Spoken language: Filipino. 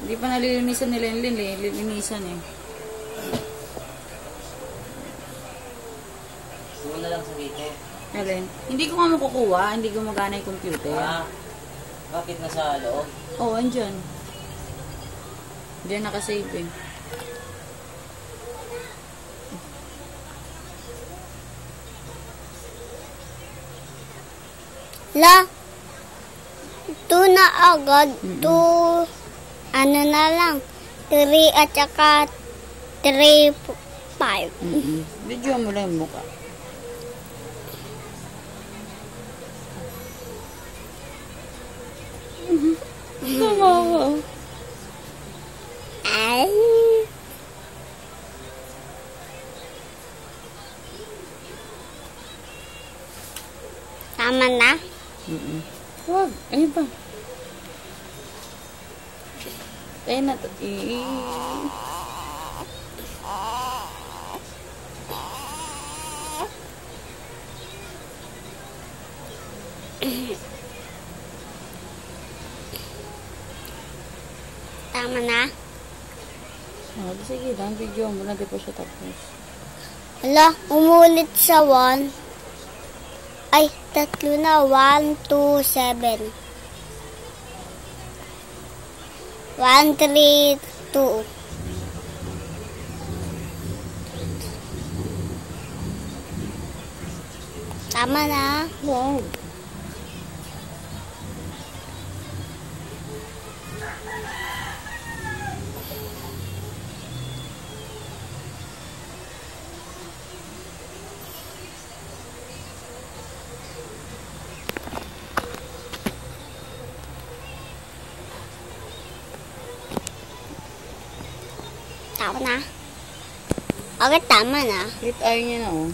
Hindi pa nalilinisan nila yung lilinisan eh. Doon na lang sa dito. Alin? Hindi ko nga makukuha, hindi gumagana yung computer. Bakit nasa loob? Oo, andyan. Diyan nakasave eh. La, 2 na agad. 2, ano na lang, 3 at saka 3, 5. Video mo lang yung mukha. Tama. Ay. Tama na? Wag, ayun pa. Ayun na to. Tama na? Oh, sige lang, video mo na, di pa siya tapos. Hala, umulit sa 1. Ay, 3 na. 1, 2, 7. 1, 3, 2. Tama na? Wow. Tama na? Okay, tama na. Wait, ayaw niya na oh.